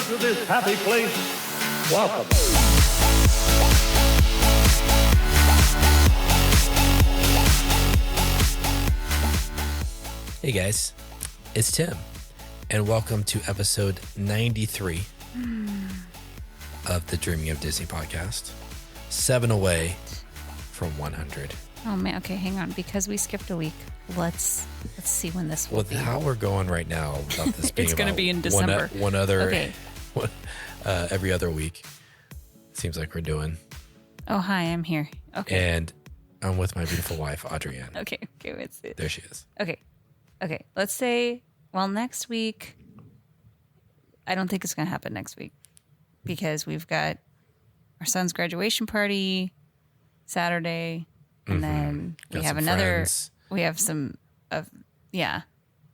to this happy place, welcome. Hey guys, it's Tim, and welcome to episode 93 of the Dreaming of Disney podcast. 7 away from 100. Oh man, okay, hang on. Because we skipped a week, let's see when this will With be. how we're going right now about this being It's gonna about be in December. One other, Okay. every other week. Seems like we're doing. Oh, hi, I'm here. Okay. And I'm with my beautiful wife, Adrienne. Okay, let's see. There she is. Okay, let's say, well, next week, I don't think it's going to happen next week because we've got our son's graduation party Saturday, and then we Got have some another, friends. we have some,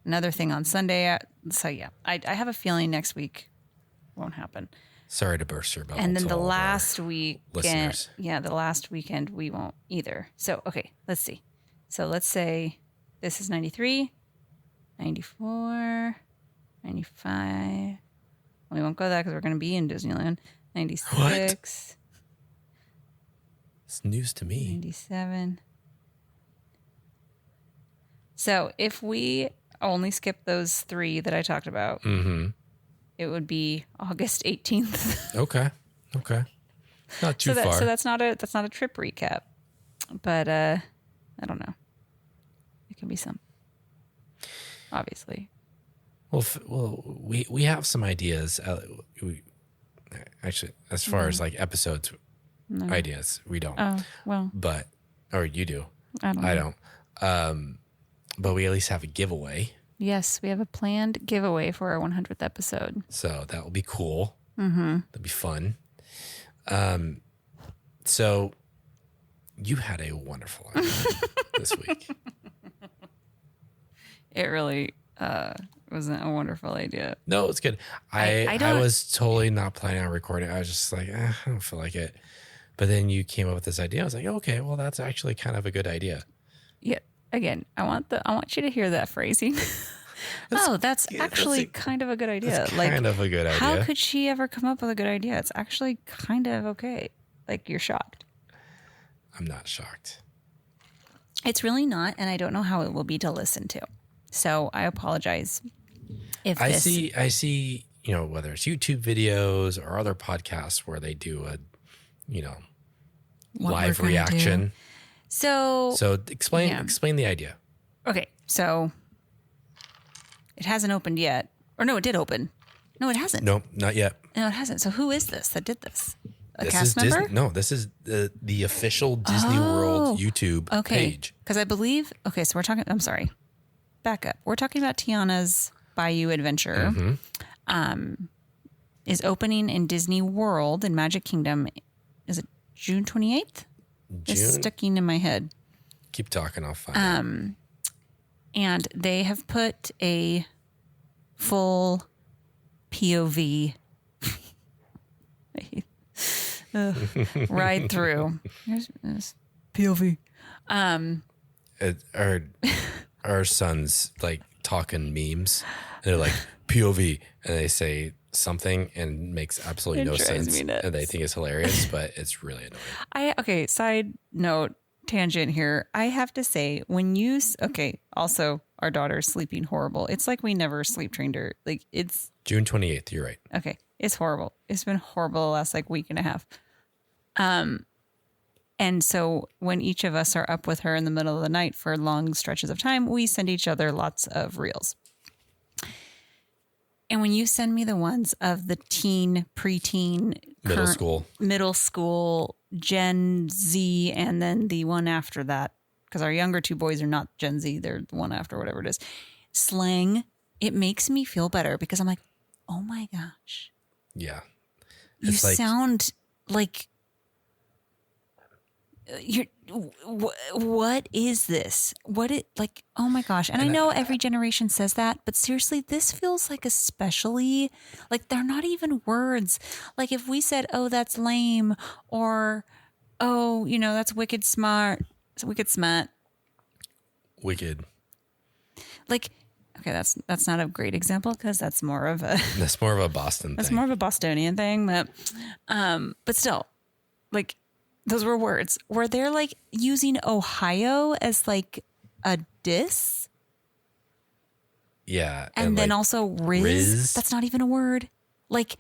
another thing on Sunday. So yeah, I have a feeling next week won't happen. Sorry to burst your bubble. And then to the all of our last weekend, listeners. the last weekend we won't either. So, okay, let's see. So let's say this is 93, 94, 95. We won't go that because we're going to be in Disneyland. 96, What? It's news to me. 97. So if we only skip those 3 that I talked about, it would be August 18th. Okay. Not too far. So that's not a trip recap, but I don't know. It can be some, obviously. Well, we have some ideas. Actually, as far as like episodes ideas, we don't. Oh well, But or you do. I don't. I don't. But we at least have a giveaway, Yes, we have a planned giveaway for our 100th episode. so that will be cool. That'll be fun. So you had a wonderful idea this week. It really wasn't a wonderful idea. No, it's good. I I don't- was totally not planning on recording. I was just like, I don't feel like it. But then you came up with this idea. I was like, okay, well, that's actually kind of a good idea. Yeah. Again, I want you to hear that phrasing. That's actually kind of a good idea. That's kind of a good idea. How could she ever come up with a good idea? It's actually kind of okay. Like, you're shocked. I'm not shocked. It's really not, and I don't know how it will be to listen to. So I apologize if I this... see, whether it's YouTube videos or other podcasts where they do a, What live we're gonna reaction. do. So Explain the idea. okay, so it hasn't opened yet. Or no, it did open. No, it hasn't. Nope, not yet. No, it hasn't. So who is this that did this? A This cast is member? Disney. No, this is the official Disney World YouTube page. Because I believe, so we're talking, I'm sorry, back up. We're talking about Tiana's Bayou adventure. Is opening in Disney World in Magic Kingdom. Is it June 28th? It's June. sticking in my head. Keep talking. I'll find it. And they have put a full POV ride through. Here's POV. Our sons like talking memes. They're like POV, and they say something and makes absolutely It no drives sense, me nuts. and they think it's hilarious, but it's really annoying. Side note, tangent here. I have to say, also our daughter's sleeping horrible. It's like we never sleep trained her. Like, it's June 28th. You're right. okay. It's horrible. It's been horrible the last week and a half. And so when each of us are up with her in the middle of the night for long stretches of time, we send each other lots of reels. And when you send me the ones of the teen, preteen, middle school, Gen Z, and then the one after that, because our younger 2 boys are not Gen Z, they're the one after, whatever it is, slang, it makes me feel better because I'm like, oh my gosh. Yeah. You sound like what is this? Oh my gosh. And I know every generation says that, but seriously, this feels like especially, like they're not even words. Like if we said, oh, that's lame, or, oh, that's wicked smart. It's wicked smart. Wicked. Like, Okay, that's not a great example because that's more of a Boston that's thing. more of a Bostonian thing, but still, like those were words. Were they like using Ohio as like a diss? Yeah. And then like, also Riz. That's not even a word. Like,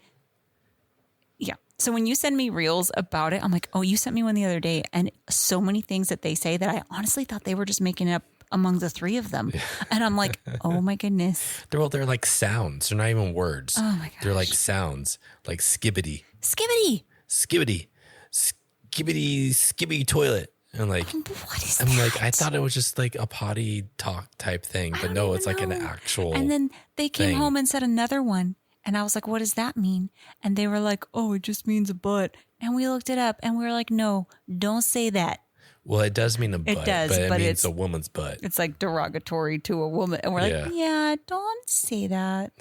yeah. So when you send me reels about it, I'm like, oh, you sent me one the other day, and so many things that they say that I honestly thought they were just making it up among the three of them. And I'm like, oh my goodness. They're like sounds. They're not even words. Oh my gosh. They're like sounds, like skibbity, Skibbity. skibbity, skibbity, skibby toilet. And like, What is I'm that? like, I thought it was just like a potty talk type thing, but no, it's like an actual. And then they came thing. home and said another one. And I was like, what does that mean? And they were like, oh, it just means a butt. And we looked it up and we were like, no, don't say that. Well, it does mean a butt, It does, but it but means it's a woman's butt. It's like derogatory to a woman. And we're like, yeah, don't say that.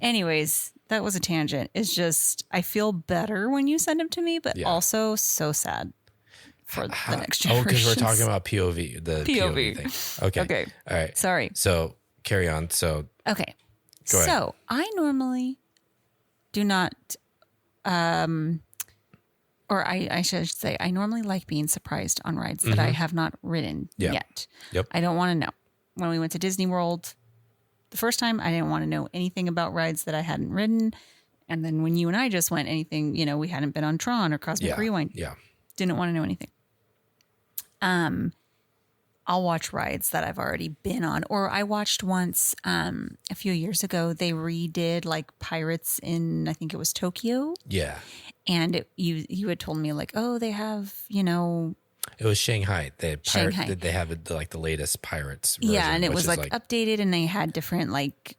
Anyways, that was a tangent. It's just, I feel better when you send them to me, but also so sad for the next generation. Oh, because we're talking about POV, the POV thing. Okay. Okay. All right. Sorry. So carry on. So, Okay. Go ahead. So I normally do not, or I should say, I normally like being surprised on rides that I have not ridden yet. Yep. I don't want to know. When we went to Disney World the first time, I didn't want to know anything about rides that I hadn't ridden. And then when you and I just went, anything, we hadn't been on Tron or Cosmic Rewind. Yeah. Didn't want to know anything. I'll watch rides that I've already been on. Or I watched once a few years ago, they redid like Pirates in, I think it was Tokyo. Yeah. And you had told me like, oh, they have, It was Shanghai. Shanghai. They have like the latest Pirates version. Yeah, and it was like updated and they had different like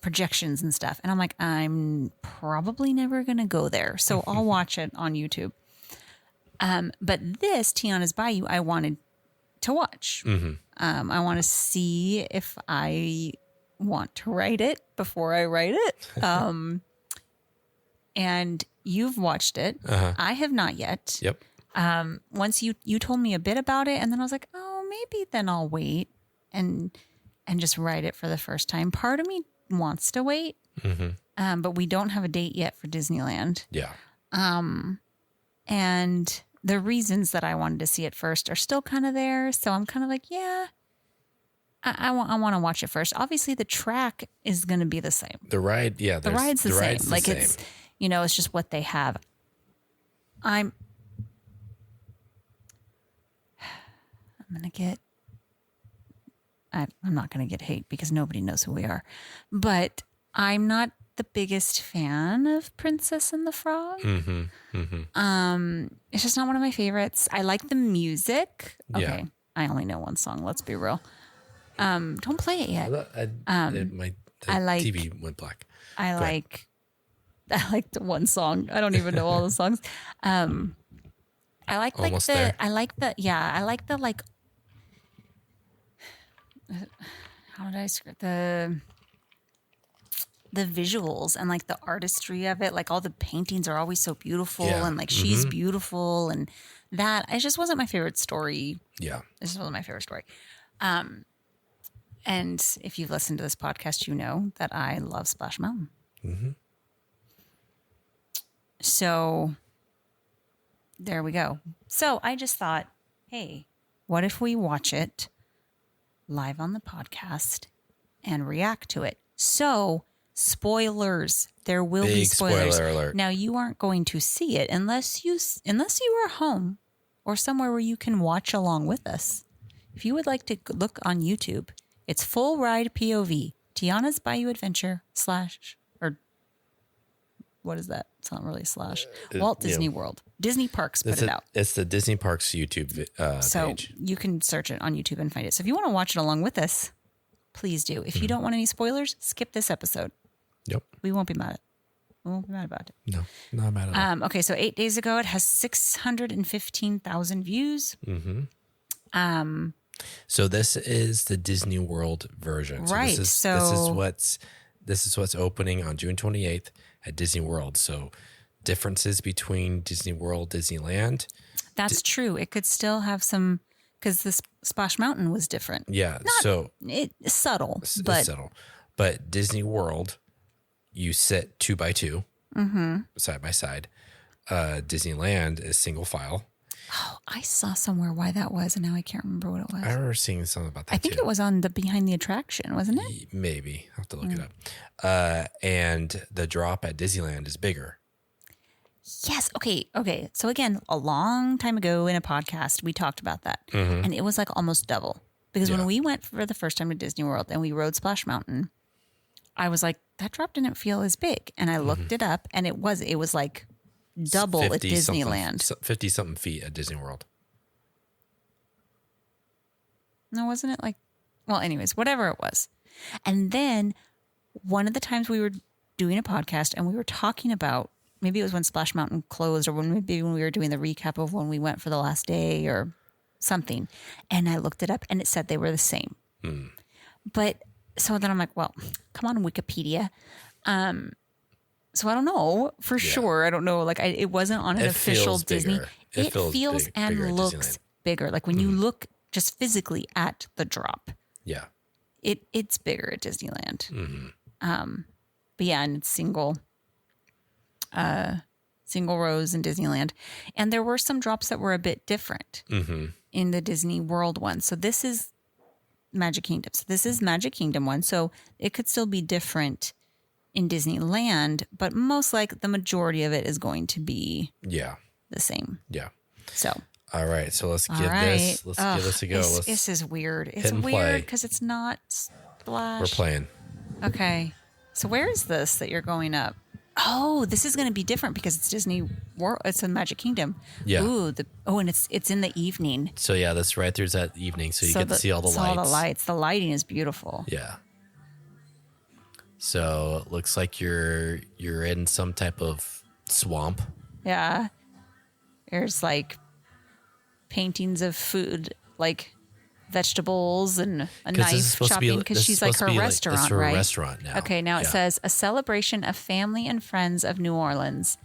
projections and stuff. And I'm like, I'm probably never going to go there. So I'll watch it on YouTube. But this Tiana's Bayou, I wanted to watch. I want to see if I want to write it before I write it. And you've watched it. I have not yet. Yep. Once you told me a bit about it, and then I was like, oh, maybe then I'll wait and just write it for the first time. Part of me wants to wait, but we don't have a date yet for Disneyland. Yeah. And the reasons that I wanted to see it first are still kind of there. So I'm kind of like, yeah, I want to watch it first. Obviously, the track is going to be the same. The ride, yeah. The ride's the same. Like same. it's, it's just what they have. I'm not going to get hate because nobody knows who we are, but I'm not the biggest fan of Princess and the Frog. It's just not one of my favorites. I like the music. Okay. Yeah. I only know one song. Let's be real. Don't play it yet. My TV went black. I like the one song. I don't even know all the songs. I like Almost like there. I like the like how did I script the visuals and like the artistry of it. Like all the paintings are always so beautiful and like she's beautiful and that it just wasn't my favorite story. Yeah. It just wasn't my favorite story. And if you've listened to this podcast, you know that I love Splash Mountain. So there we go. So I just thought, hey, what if we watch it live on the podcast and react to it? So spoilers, there will be Big spoilers. spoiler alert. Now you aren't going to see it unless you are home or somewhere where you can watch along with us. If you would like to look on YouTube, it's Full Ride POV, Tiana's Bayou Adventure / or what is that? It's not really / Walt Disney World. Disney Parks put it out. It's the Disney Parks YouTube So page. you can search it on YouTube and find it. So if you want to watch it along with us, please do. If you don't want any spoilers, skip this episode. Yep. We won't be mad at it. We won't be mad about it. No, not mad at all. Okay, so 8 days ago, it has 615,000 views. So this is the Disney World version. Right. This is what's opening on June 28th at Disney World. So differences between Disney World, Disneyland. That's true. It could still have some, because this Splash Mountain was different. Yeah. It's subtle, it's subtle. But Disney World, you sit 2 by 2 side by side. Disneyland is single file. Oh, I saw somewhere why that was, and now I can't remember what it was. I remember seeing something about that. I think it was on the behind the attraction, wasn't it? Maybe. I'll have to look it up. And the drop at Disneyland is bigger. Yes. Okay. So again, a long time ago in a podcast, we talked about that, and it was like almost double. Because when we went for the first time to Disney World and we rode Splash Mountain, I was like, that drop didn't feel as big, and I looked it up, and it was like double at Disneyland. 50 something feet at Disney World. No, wasn't it like, well, anyways, whatever it was. And then one of the times we were doing a podcast and we were talking about, maybe it was when Splash Mountain closed, or maybe when we were doing the recap of when we went for the last day or something. And I looked it up and it said they were the same. But so then I'm like, well, come on, Wikipedia. So I don't know for sure. I don't know. Like it wasn't on an official Disney. It feels and looks bigger. Like when you look just physically at the drop. Yeah. It's bigger at Disneyland. But yeah, and it's single rows in Disneyland. And there were some drops that were a bit different in the Disney World one. So this is Magic Kingdom. So this is Magic Kingdom one. So it could still be different in Disneyland, but most like the majority of it is going to be the same. Yeah. So. All right. So let's give this. Let's give this a go. This is weird. It's weird because it's not Splash. We're playing. Okay. So where is this that you're going up? Oh, this is going to be different because it's Disney World. It's in Magic Kingdom. Yeah. Ooh. And it's in the evening. So yeah, that's right. There's that evening, so you get to see all the lights. All the lights. The lighting is beautiful. Yeah. So it looks like you're in some type of swamp. Yeah. There's like paintings of food, like vegetables and a knife chopping, because she's like her restaurant, it's her right? restaurant now. Okay, now it says a celebration of family and friends of New Orleans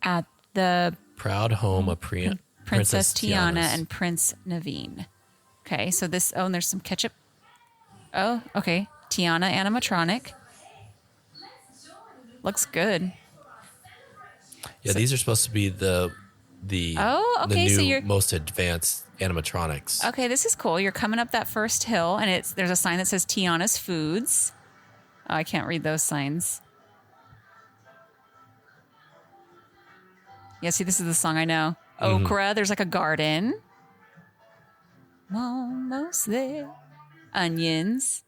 at the proud home of Princess Tiana and Prince Naveen. Okay, so this, and there's some ketchup. Oh, okay. Tiana animatronic. Looks good. Yeah, these are supposed to be the new most advanced animatronics. Okay, this is cool. You're coming up that first hill, and there's a sign that says Tiana's Foods. Oh, I can't read those signs. Yeah, see, this is the song I know. Okra, there's like a garden. Almost there. Onions.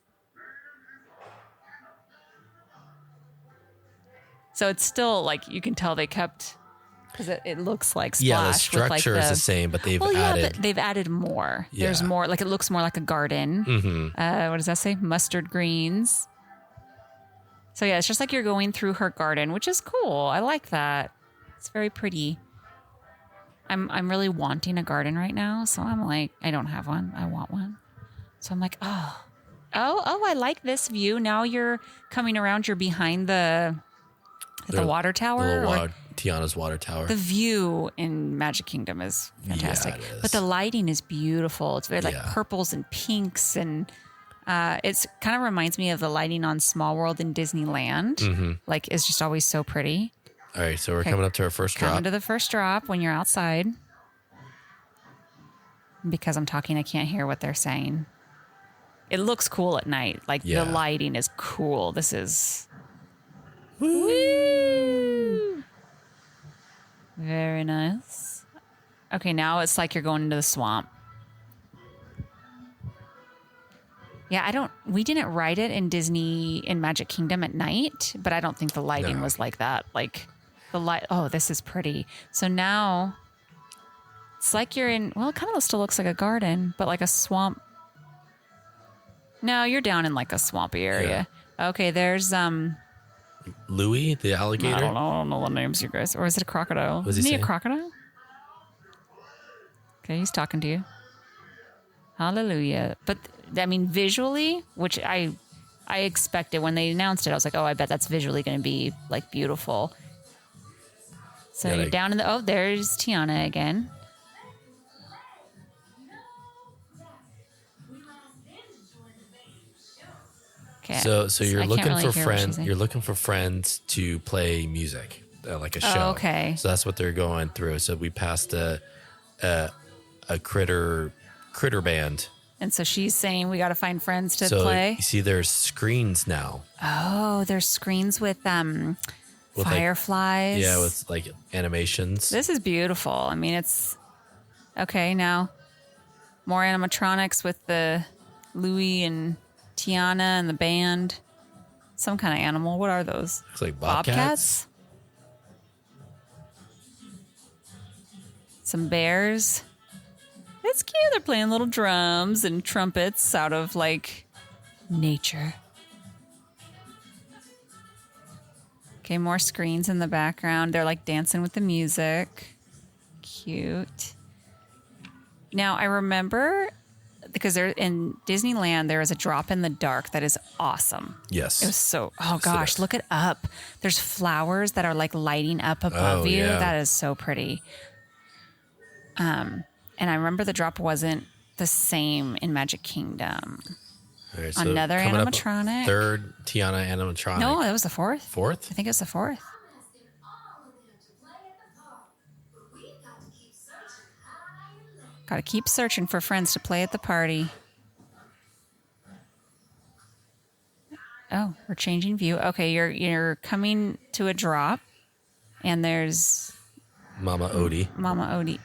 So it's still like, you can tell they kept, because it looks like Splash. Yeah, the structure is the same, but they've added. But they've added more. Yeah. There's more, like it looks more like a garden. What does that say? Mustard greens. So yeah, it's just like you're going through her garden, which is cool. I like that. It's very pretty. I'm really wanting a garden right now, so I'm like, I don't have one. I want one. So I'm like, oh, I like this view. Now you're coming around. You're behind the water tower. Tiana's water tower. The view in Magic Kingdom is fantastic. Yeah, it is. But the lighting is beautiful. It's very like purples and pinks, and it's kind of reminds me of the lighting on Small World in Disneyland. Like, it's just always so pretty. All right, so we're coming up to our first drop. Coming to the first drop when you're outside. Because I'm talking, I can't hear what they're saying. It looks cool at night. Like, the lighting is cool. This is... Woo! Very nice. Okay, now it's like you're going into the swamp. Yeah, we didn't ride it in Magic Kingdom at night, but I don't think the lighting was like that. Like the light, this is pretty. So now it's like you're in, well, it kind of still looks like a garden, but like a swamp. No, you're down in like a swampy area. Yeah. Okay, there's Louis, the alligator? I don't know the names, you guys. Or is it a crocodile? Isn't he a crocodile? Okay, he's talking to you. Hallelujah. But, I mean, visually, which I expected when they announced it, I was like, I bet that's visually going to be, like, beautiful. So you're down in there's Tiana again. Okay. So you're looking really for hear what she's friends. saying. You're looking for friends to play music, like a show. Oh, okay. So that's what they're going through. So we passed a critter band. And so she's saying we got to find friends to So play. you see, there's screens now. Oh, there's screens with fireflies. With like animations. This is beautiful. I mean, it's okay now. More animatronics with the Louie and Tiana and the band. Some kind of animal. What are those? Looks like bobcats. Some bears. It's cute. They're playing little drums and trumpets out of like nature. Okay, more screens in the background. They're like dancing with the music. Cute. Now I remember because there in Disneyland there is a drop in the dark that is awesome. Yes. It was so gosh, look it up. There's flowers that are like lighting up above you. Yeah. That is so pretty. And I remember the drop wasn't the same in Magic Kingdom. All right, so Another coming up, animatronic. Third Tiana animatronic. No, that was the fourth. Fourth? I think it was the fourth. Got to keep searching for friends to play at the party. Oh, we're changing view. Okay, you're coming to a drop, and there's Mama Odie. Mama Odie.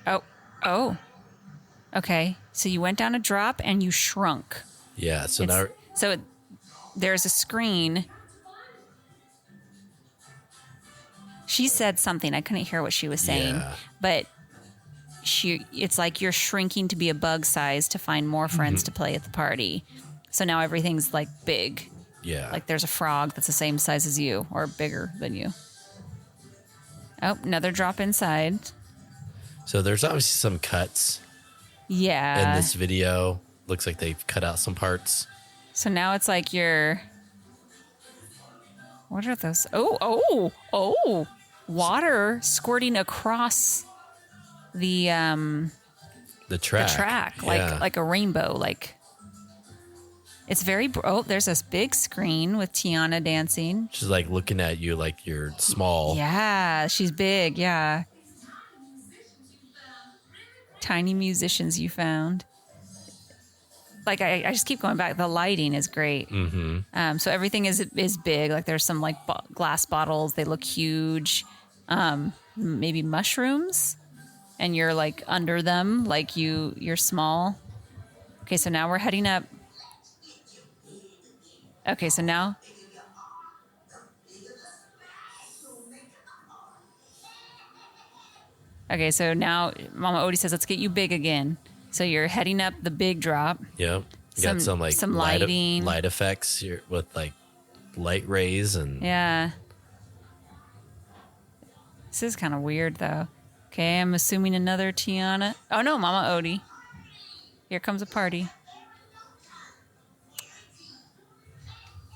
Oh. Okay, so you went down a drop and you shrunk. Yeah. So There's a screen. She said something. I couldn't hear what she was saying, but it's like you're shrinking to be a bug size to find more friends to play at the party. So now everything's like big. Yeah. Like there's a frog that's the same size as you or bigger than you. Oh, another drop inside. So there's obviously some cuts Yeah. in this video. Looks like they've cut out some parts. So now it's like what are those? Oh. Water squirting across the track. like a rainbow. Like it's very, there's this big screen with Tiana dancing. She's like looking at you like you're small. Yeah, she's big. Yeah. Tiny musicians you found. Like I just keep going back. The lighting is great. Mm-hmm. So everything is big. Like there's some like glass bottles. They look huge. Maybe mushrooms, and you're like under them, like you're small. Okay, so now we're heading up. Okay, so now. Okay, so now Mama Odie says, let's get you big again. So you're heading up the big drop. Yep. You got some like lighting. light effects here with like light rays and. Yeah. This is kind of weird though. Okay, I'm assuming another Tiana. Oh no, Mama Odie. Here comes a party.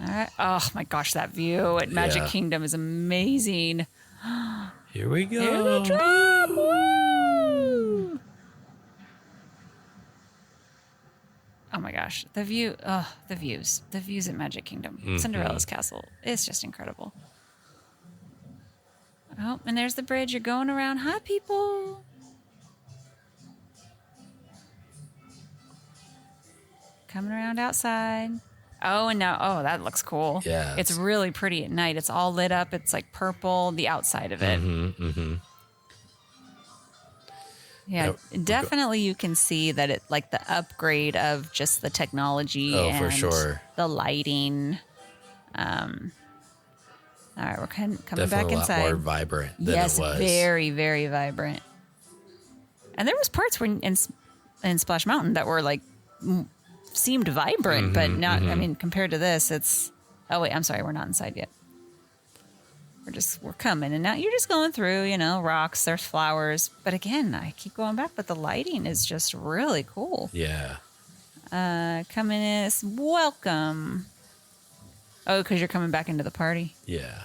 All right. Oh my gosh, that view at Magic Kingdom is amazing. Here we go. Here's the drop. Woo! Oh my gosh, the view. Oh, the views at Magic Kingdom. Cinderella's castle. It's just incredible. Oh, and there's the bridge. You're going around. Hi, people. Coming around outside. Oh, and now, that looks cool. Yeah. It's really pretty at night. It's all lit up. It's like purple, the outside of it. Yeah, definitely you can see that it like the upgrade of just the technology and for sure. the lighting. All right, we're coming back Definitely inside. a lot more vibrant than it was. Yes, very, very vibrant. And there was parts when in Splash Mountain that were like seemed vibrant, but not. I mean, compared to this, it's. Oh wait, I'm sorry, we're not inside yet. We're coming, and now you're just going through. Rocks. There's flowers, but again, I keep going back. But the lighting is just really cool. Yeah. Coming in, it's welcome. Oh, because you're coming back into the party. Yeah.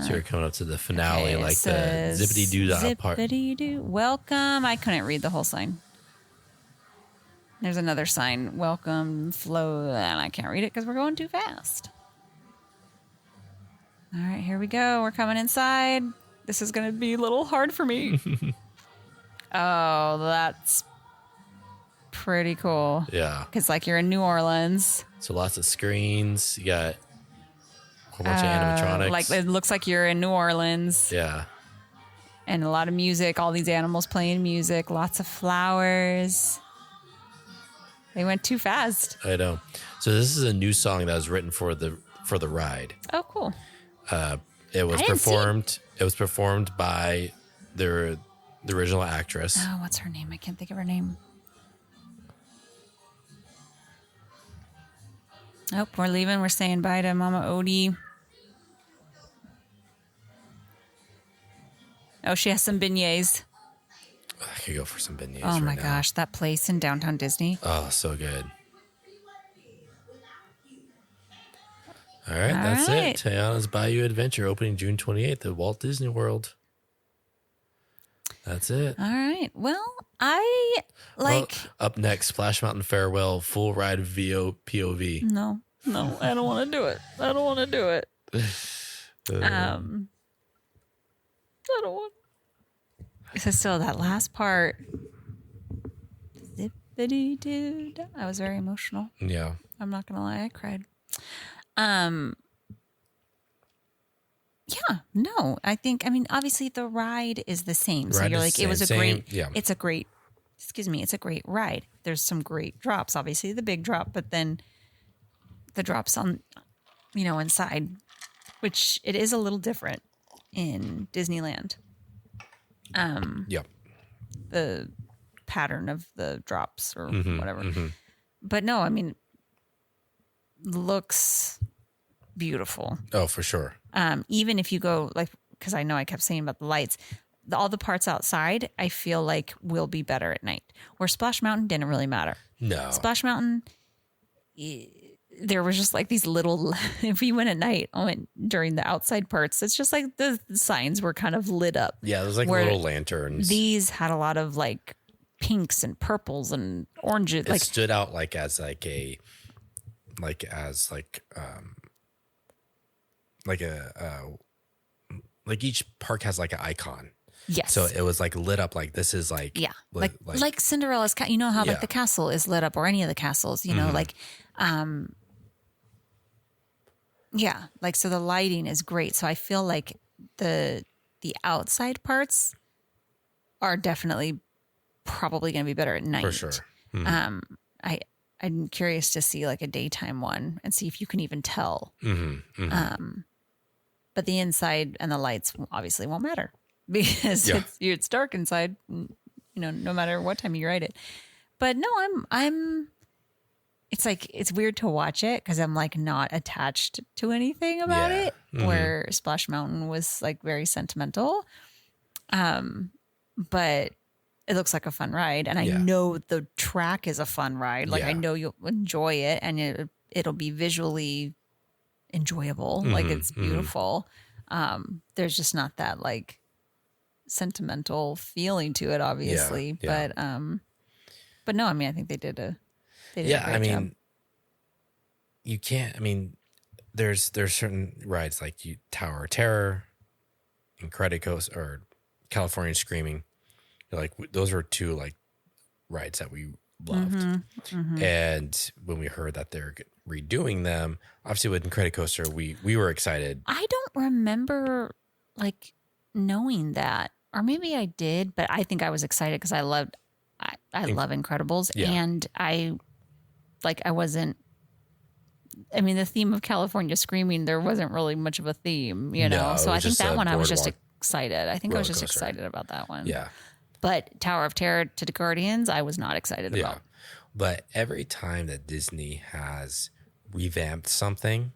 So you're coming up to the finale, like the zippity doo dah part. Zippity doo. Welcome. I couldn't read the whole sign. There's another sign. Welcome, flow. And I can't read it because we're going too fast. All right, here we go. We're coming inside. This is going to be a little hard for me. Oh, that's pretty cool. Yeah. Because, like, you're in New Orleans. So lots of screens. You got a whole bunch of animatronics. Like, it looks like you're in New Orleans. Yeah. And a lot of music. All these animals playing music. Lots of flowers. They went too fast. I know. So this is a new song that was written for the ride. Oh, cool. It was performed. It was performed by the original actress. Oh, what's her name? I can't think of her name. Oh, we're leaving. We're saying bye to Mama Odie. Oh, she has some beignets. I could go for some beignets. Oh my now. gosh, that place in downtown Disney. Oh, so good. All right, that's it. Tiana's Bayou Adventure opening June 28th at Walt Disney World. That's it. All right. Well, I like. Well, up next, Splash Mountain Farewell Full Ride POV. No, I don't want to do it. I don't want to do it. I don't want. So still that last part. Zippity doo. I was very emotional. Yeah. I'm not gonna lie, I cried. Yeah, no, I mean, obviously the ride is the same. So Ride you're is like, the it was a same, great, yeah. it's a great ride. There's some great drops, obviously the big drop, but then the drops on, inside, which it is a little different in Disneyland. Yep. The pattern of the drops or whatever. Mm-hmm. But no, I mean, looks beautiful. Oh, for sure. Even if you go because I know I kept saying about the lights, all the parts outside, I feel like will be better at night. Where Splash Mountain didn't really matter. No. Splash Mountain, there was just like these little, if we went at night, during the outside parts, it's just like the signs were kind of lit up. Yeah, there's like little lanterns. These had a lot of like pinks and purples and oranges. It stood out like each park has like an icon. Yes. So it was like lit up like this is like like Cinderella's you know how like the castle is lit up, or any of the castles, like so the lighting is great. So I feel like the outside parts are definitely probably going to be better at night. For sure. I'm curious to see like a daytime one and see if you can even tell. But the inside and the lights obviously won't matter because it's dark inside, no matter what time you ride it. But no, it's like, it's weird to watch it because I'm like not attached to anything about it, where Splash Mountain was like very sentimental. But it looks like a fun ride, and I know the track is a fun ride. Like I know you'll enjoy it, and it'll be visually enjoyable. Like it's beautiful. There's just not that like sentimental feeling to it, obviously. But no, I mean, I think they did a great job. You can't. I mean, there's certain rides like Tower of Terror, Incredicoaster, or California Screaming. Like those were two like rides that we loved. And when we heard that they're redoing them, obviously with Incredicoaster, we were excited. I don't remember like knowing that, or maybe I did, but I think I was excited because I love Incredibles, and I wasn't. I mean, the theme of California Screaming, there wasn't really much of a theme, No, so I think that one I was just boardwalk excited. I think I was just excited about that one. Yeah. But Tower of Terror to the Guardians, I was not excited about. But every time that Disney has revamped something,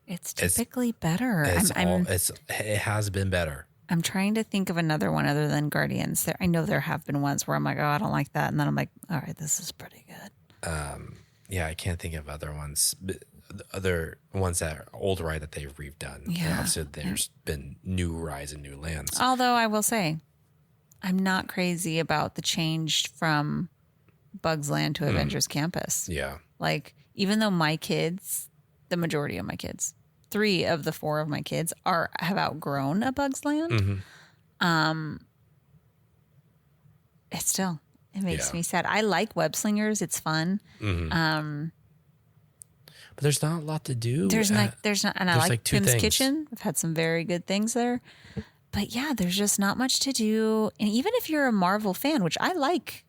it's typically better. It has been better. I'm trying to think of another one other than Guardians. I know there have been ones where I'm like, oh, I don't like that. And then I'm like, all right, this is pretty good. I can't think of other ones. Other ones that are old ride that they've redone. Yeah. Obviously, there's been new rides and new lands. Although I will say, I'm not crazy about the change from Bugs Land to Avengers Campus. Yeah. Like, even though my kids, the majority of my kids, 3 of the 4 of my kids have outgrown a Bugs Land. It makes me sad. I like Web Slingers. It's fun. But there's not a lot to do. There's not, and I like Pim's things. Kitchen. I've had some very good things there. But yeah, there's just not much to do. And even if you're a Marvel fan, which I like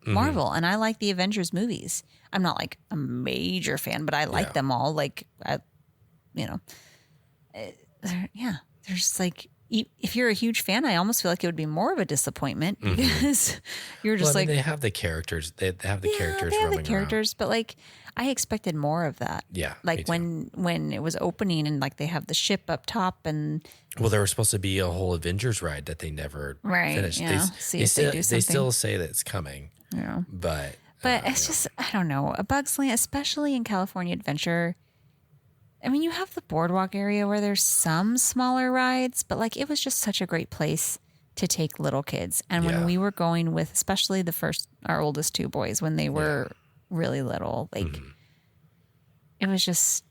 Marvel and I like the Avengers movies, I'm not like a major fan, but I like them all. Like, there's like, if you're a huge fan, I almost feel like it would be more of a disappointment because you're just they have the characters. They have the characters. They have the roaming characters, but like I expected more of that. Yeah, like when it was opening and like they have the ship up top and. Well, there was supposed to be a whole Avengers ride that they never finished. Yeah. They still say that it's coming. Yeah, but it's just I don't know, a Bugs Land, especially in California Adventure. I mean, you have the boardwalk area where there's some smaller rides, but like it was just such a great place to take little kids. And when we were going with, especially our oldest 2 boys, when they were really little, like it was just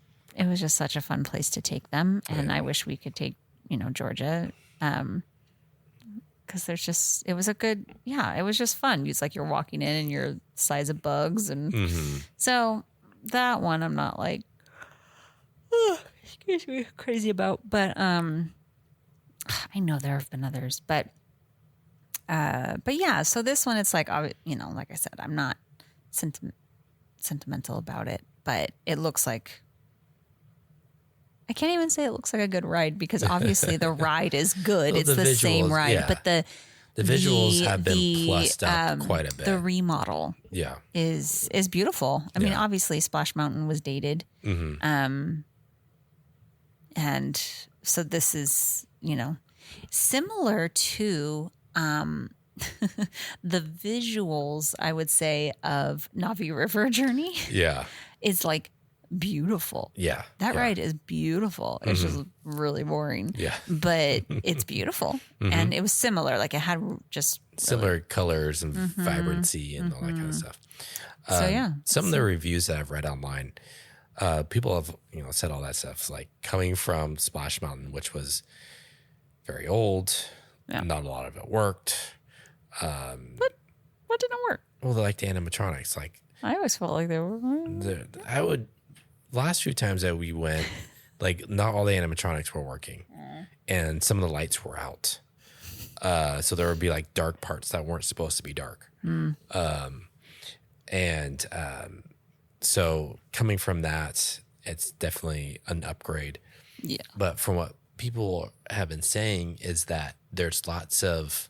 such a fun place to take them. And I wish we could take, Georgia, because it was just fun. It's like you're walking in and you're the size of bugs. And so that one I'm not like, excuse me, crazy about, but I know there have been others, but yeah. So this one, it's like, like I said, I'm not sentimental about it, but it looks like, I can't even say it looks like a good ride because obviously the ride is good. Well, it's the visuals, same ride, but the visuals have been plussed up quite a bit. The remodel, is beautiful. I mean, obviously Splash Mountain was dated, and so this is, similar to the visuals, I would say, of Navi River Journey. Yeah. Is like beautiful. Yeah. That ride is beautiful. It's just really boring. Yeah. But it's beautiful. And it was similar. Like it had just similar colors and vibrancy and all that kind of stuff. Some of the reviews that I've read online, people have, said all that stuff, like coming from Splash Mountain, which was very old. Not a lot of it worked. But what didn't work? Well, like the animatronics, like I always felt like they were. Last few times that we went, like not all the animatronics were working, and some of the lights were out. So there would be like dark parts that weren't supposed to be dark. So coming from that, it's definitely an upgrade. Yeah. But from what people have been saying is that there's lots of,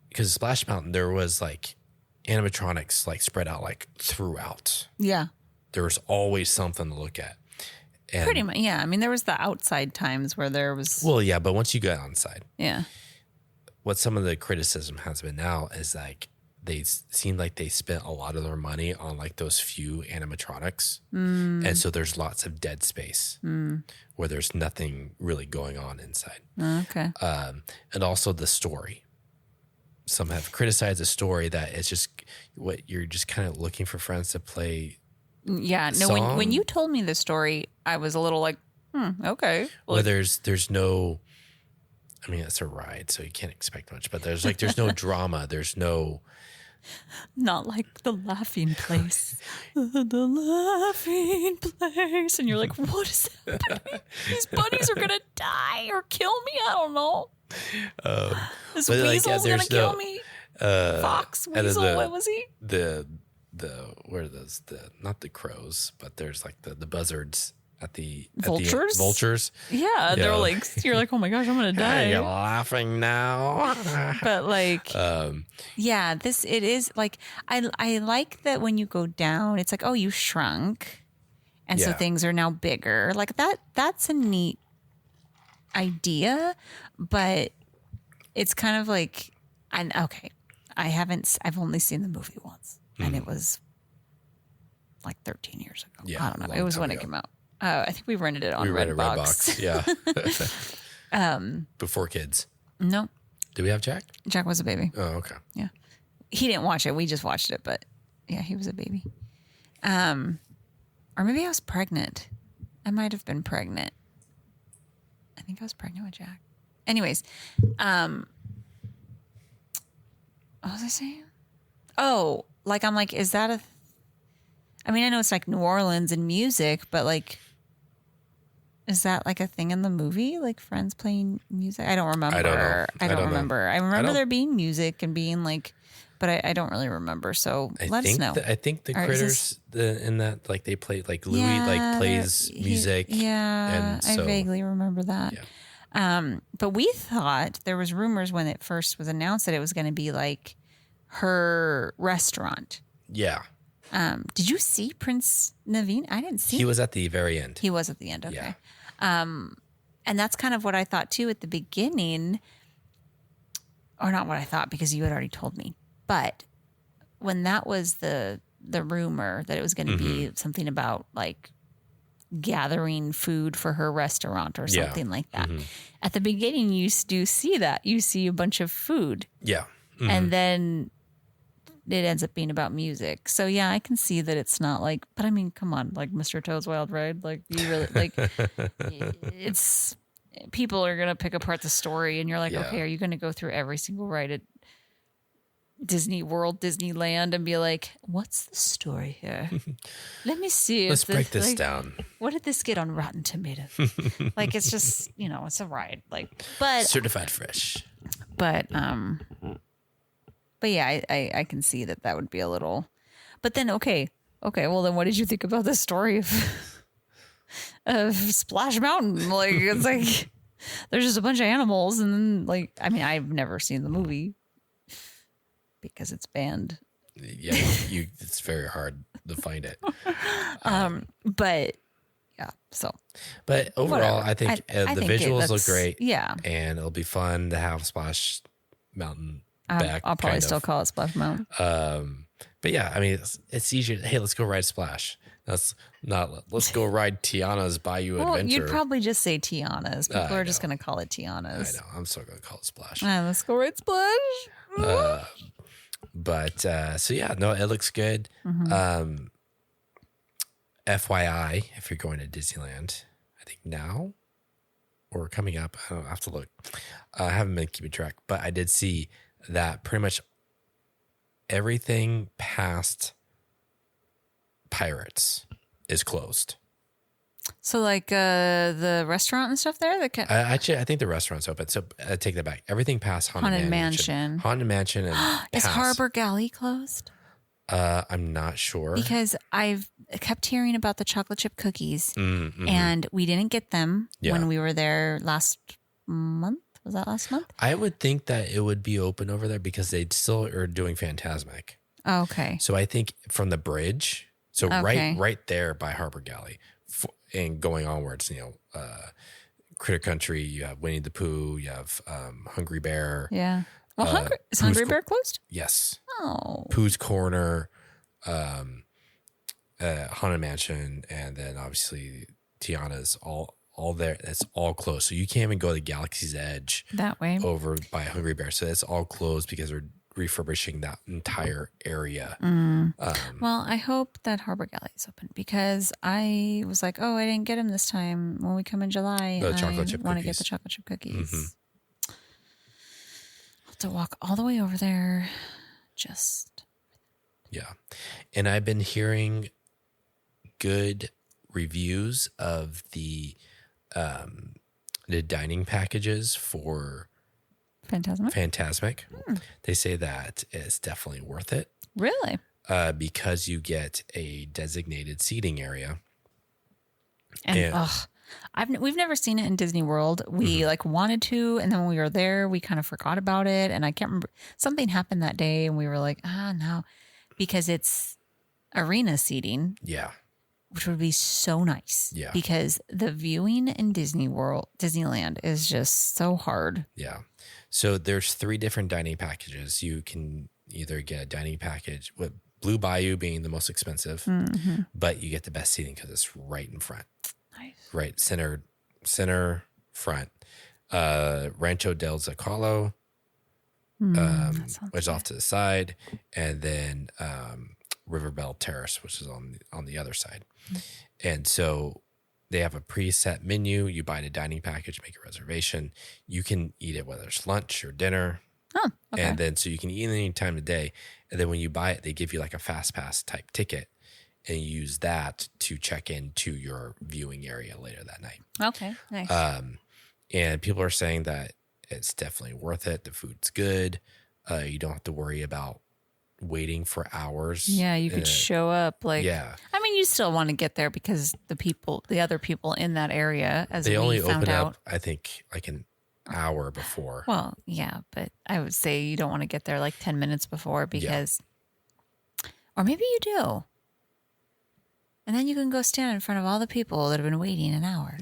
because Splash Mountain, there was like animatronics like spread out like throughout. Yeah. There was always something to look at. And, pretty much, yeah. I mean, there was the outside times where there was. Well, yeah, but once you got inside. Yeah. What some of the criticism has been now is like they seem like they spent a lot of their money on like those few animatronics. And so there's lots of dead space where there's nothing really going on inside. Okay. And also the story. Some have criticized the story that it's just what you're just kind of looking for friends to play. Yeah. No, when you told me the story, I was a little like, okay. Well, there's no, I mean, it's a ride, so you can't expect much, but there's no drama. There's no. Not like the laughing place. The laughing place. And you're like, what is happening? These bunnies are going to die or kill me. I don't know. This weasel's going to kill me. Fox, weasel, what was he? Where are those? Not the crows, but there's like the buzzards. At the vultures? Vultures. Yeah, they're like, you're like, oh my gosh, I'm going to die. You're laughing now. But like, yeah, it is like, I like that when you go down, it's like, oh, you shrunk. And so things are now bigger. Like that's a neat idea, but it's kind of like, I've only seen the movie once and it was like 13 years ago. Yeah, I don't know. It was when it came out. I think we rented it on Redbox. Yeah. Before kids. No. Do we have Jack? Jack was a baby. Oh, okay. Yeah. He didn't watch it. We just watched it, but yeah, he was a baby. Or maybe I was pregnant. I might have been pregnant. I think I was pregnant with Jack. Anyways, what was I saying? Oh, like, I'm like, is that I mean, I know it's like New Orleans and music, but like, is that like a thing in the movie? Like Friends playing music? I don't remember. I don't know. I don't remember. I remember there being music and being like, but I don't really remember. So let us know. I think the critters in that, like, they play, like, Louis plays music. Yeah, and so, I vaguely remember that. Yeah. But we thought there was rumors when it first was announced that it was going to be like her restaurant. Yeah. Did you see Prince Naveen? I didn't see. He was at the very end. He was at the end. Okay. Yeah. And that's kind of what I thought too at the beginning, or not what I thought because you had already told me. But when that was the rumor that it was going to be something about like gathering food for her restaurant or something like that. At the beginning, you do see that. You see a bunch of food. Yeah. And then it ends up being about music. So yeah, I can see that it's not like, but I mean, come on, like Mr. Toad's Wild Ride, like you really like it's people are going to pick apart the story and you're like, okay, are you going to go through every single ride at Disney World, Disneyland and be like, what's the story here? Let me see. Let's break this down. What did this get on Rotten Tomatoes? Like, it's just, it's a ride. Like, but certified fresh. But yeah, I can see that would be a little, but then, okay. Well, then what did you think about the story of Splash Mountain? Like, it's like, there's just a bunch of animals. And then like, I mean, I've never seen the movie because it's banned. Yeah. It's very hard to find it. But yeah, so. But overall, whatever. I think I the think visuals look great. Yeah. And it'll be fun to have Splash Mountain back. I'll probably still call it Splash Mountain. But yeah, I mean, it's easier. Hey, let's go ride Splash. Let's go ride Tiana's Bayou Adventure. You'd probably just say Tiana's. People are just going to call it Tiana's. I know. I'm still going to call it Splash. Let's go ride Splash. But so yeah, no, it looks good. FYI, if you're going to Disneyland, I think now or coming up, I don't know, I have to look. I haven't been keeping track, but I did see that pretty much everything past Pirates is closed. So like the restaurant and stuff there? Actually, I think the restaurant's open. So I take that back. Everything past Haunted Mansion. Haunted Mansion and is Harbor Galley closed? I'm not sure. Because I've kept hearing about the chocolate chip cookies and we didn't get them when we were there last month. Was that last month? I would think that it would be open over there because they still are doing Fantasmic. Oh, okay. So I think from the bridge, so right there by Harbor Galley and going onwards, Critter Country, you have Winnie the Pooh, you have Hungry Bear. Yeah. Well, is Hungry Bear closed? Yes. Oh. Pooh's Corner, Haunted Mansion, and then obviously Tiana's all there. That's all closed. So you can't even go to Galaxy's Edge that way over by Hungry Bear. So that's all closed because they're refurbishing that entire area. Well, I hope that Harbor Galley is open because I was like, oh, I didn't get them this time. When we come in July, the chocolate chip I want to get the chocolate chip cookies. I'll have to walk all the way over there. Yeah. And I've been hearing good reviews of the dining packages for Fantasmic. They say that it's definitely worth it. Really? Because you get a designated seating area. And we've never seen it in Disney World. We wanted to, and then when we were there, we kind of forgot about it. And I can't remember, something happened that day, and we were like, no, because it's arena seating. Yeah. Which would be so nice. Yeah. Because the viewing in Disneyland is just so hard. Yeah. So there's 3 different dining packages. You can either get a dining package with Blue Bayou being the most expensive, but you get the best seating because it's right in front. Nice. Right. Center front. Rancho del Zocalo, which is off to the side, and then Riverbell Terrace, which is on the other side. And so they have a preset menu. You buy the dining package, make a reservation. You can eat it whether it's lunch or dinner. Oh, okay. And then so you can eat any time of day. And then when you buy it, they give you like a fast pass type ticket, and you use that to check into your viewing area later that night. Okay, nice. And people are saying that it's definitely worth it. The food's good. You don't have to worry about waiting for hours. Yeah, you could show up like. Yeah. I mean, you still want to get there because the other people in that area, as they only we found open out, up, I think, like an hour before. Well, yeah, but I would say you don't want to get there like 10 minutes before because, or maybe you do. And then you can go stand in front of all the people that have been waiting an hour.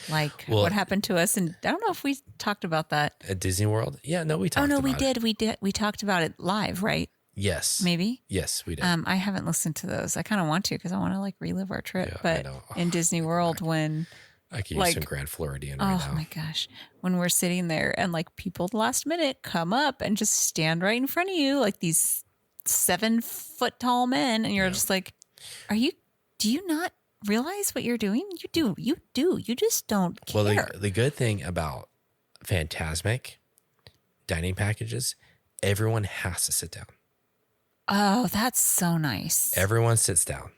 Like what happened to us. And I don't know if we talked about that. At Disney World? Yeah, no, we talked about it. Oh, no, we did. We talked about it live, right? Yes. Maybe? Yes, we did. I haven't listened to those. I kind of want to because I want to like relive our trip. But in Disney World when... I could use some Grand Floridian right now. Oh my gosh. When we're sitting there and like people at the last minute come up and just stand right in front of you, like these 7-foot tall men. And you're just like, do you not realize what you're doing? You do. You just don't care. Well, the good thing about Fantasmic dining packages, everyone has to sit down. Oh, that's so nice. Everyone sits down.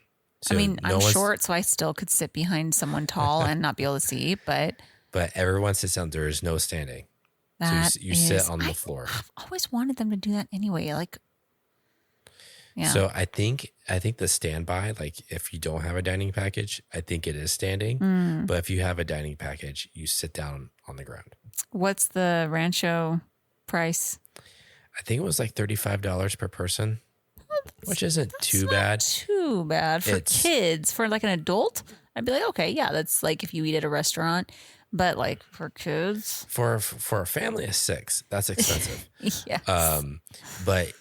So I mean, I'm short, so I still could sit behind someone tall and not be able to see, but everyone sits down. There is no standing. So you sit on the floor. I've always wanted them to do that anyway. Like, yeah. So I think the standby, like if you don't have a dining package, I think it is standing. But if you have a dining package, you sit down on the ground. What's the Rancho price? I think it was like $35 per person. Which isn't too bad. Too bad for kids. For like an adult, I'd be like, okay, yeah, that's like if you eat at a restaurant. But like for kids, for a family of 6, that's expensive. Yes. But